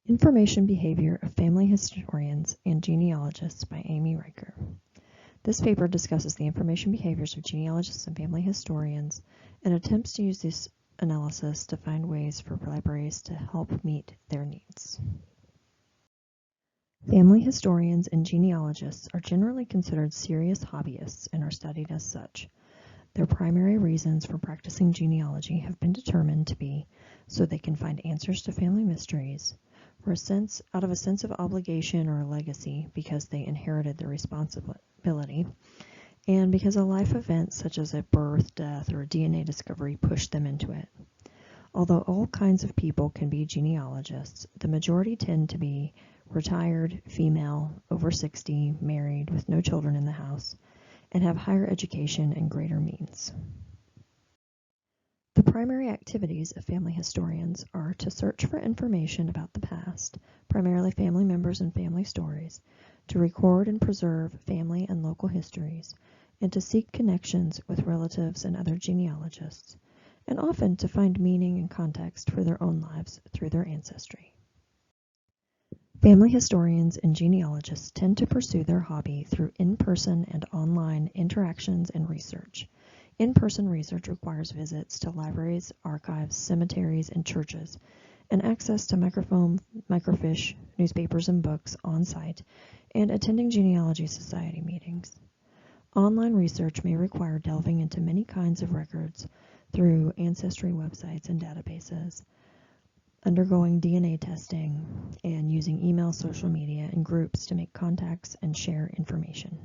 Information Behavior of Family Historians and Genealogists by Amy Ryker. This paper discusses the information behaviors of genealogists and family historians and attempts to use this analysis to find ways for libraries to help meet their needs. Family historians and genealogists are generally considered serious hobbyists and are studied as such. Their primary reasons for practicing genealogy have been determined to be so they can find answers to family mysteries, out of a sense of obligation or legacy because they inherited the responsibility, and because a life event such as a birth, death, or a DNA discovery pushed them into it. Although all kinds of people can be genealogists, the majority tend to be retired, female, over 60, married, with no children in the house, and have higher education and greater means. The primary activities of family historians are to search for information about the past, primarily family members and family stories, to record and preserve family and local histories, and to seek connections with relatives and other genealogists, and often to find meaning and context for their own lives through their ancestry. Family historians and genealogists tend to pursue their hobby through in-person and online interactions and research. In-person research requires visits to libraries, archives, cemeteries, and churches, and access to microfilm, microfiche, newspapers, and books on site, and attending genealogy society meetings. Online research may require delving into many kinds of records through ancestry websites and databases, undergoing DNA testing, and using email, social media, and groups to make contacts and share information.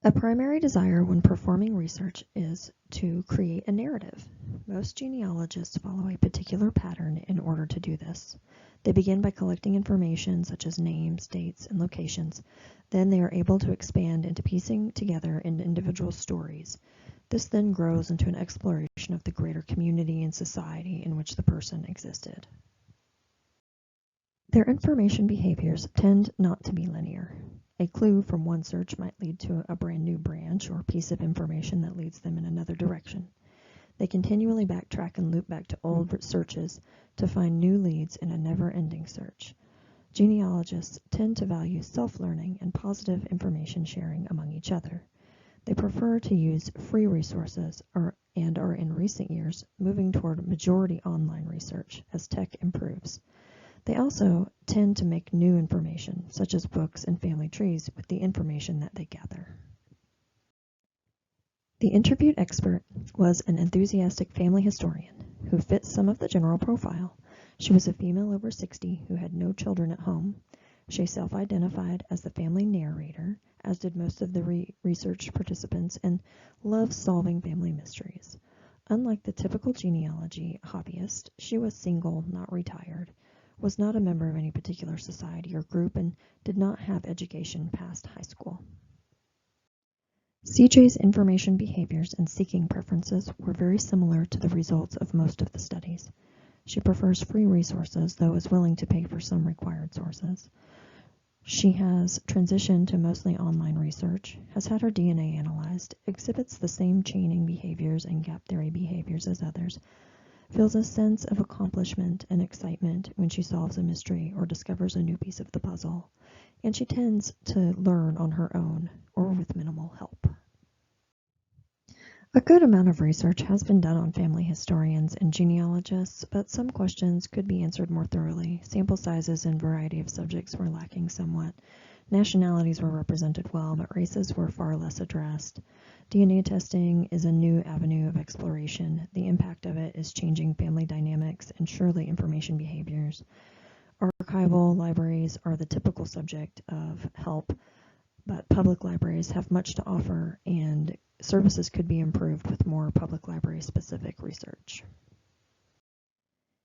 A primary desire when performing research is to create a narrative. Most genealogists follow a particular pattern in order to do this. They begin by collecting information such as names, dates, and locations. Then they are able to expand into piecing together individual stories. This then grows into an exploration of the greater community and society in which the person existed. Their information behaviors tend not to be linear. A clue from one search might lead to a brand new branch or piece of information that leads them in another direction. They continually backtrack and loop back to old searches to find new leads in a never-ending search. Genealogists tend to value self-learning and positive information sharing among each other. They prefer to use free resources and are in recent years moving toward majority online research as tech improves. They also tend to make new information, such as books and family trees, with the information that they gather. The interviewed expert was an enthusiastic family historian who fit some of the general profile. She was a female over 60 who had no children at home. She self-identified as the family narrator, as did most of the research participants, and loves solving family mysteries. Unlike the typical genealogy hobbyist, she was single, not retired, was not a member of any particular society or group, and did not have education past high school. CJ's information behaviors and seeking preferences were very similar to the results of most of the studies. She prefers free resources, though is willing to pay for some required sources. She has transitioned to mostly online research, has had her DNA analyzed, exhibits the same chaining behaviors and gap theory behaviors as others, feels a sense of accomplishment and excitement when she solves a mystery or discovers a new piece of the puzzle, and she tends to learn on her own or with minimal help. A good amount of research has been done on family historians and genealogists, but some questions could be answered more thoroughly. Sample sizes and variety of subjects were lacking somewhat. Nationalities were represented well, but races were far less addressed. DNA testing is a new avenue of exploration. The impact of it is changing family dynamics and surely information behaviors. Archival libraries are the typical subject of help, but public libraries have much to offer, and services could be improved with more public library-specific research.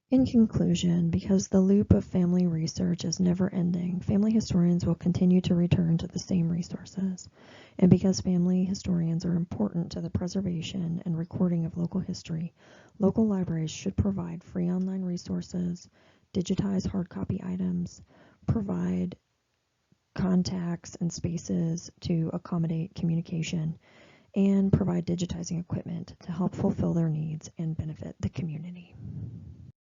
In conclusion, because the loop of family research is never-ending, family historians will continue to return to the same resources. And because family historians are important to the preservation and recording of local history, local libraries should provide free online resources, digitize hard copy items, provide contacts and spaces to accommodate communication, and provide digitizing equipment to help fulfill their needs and benefit the community.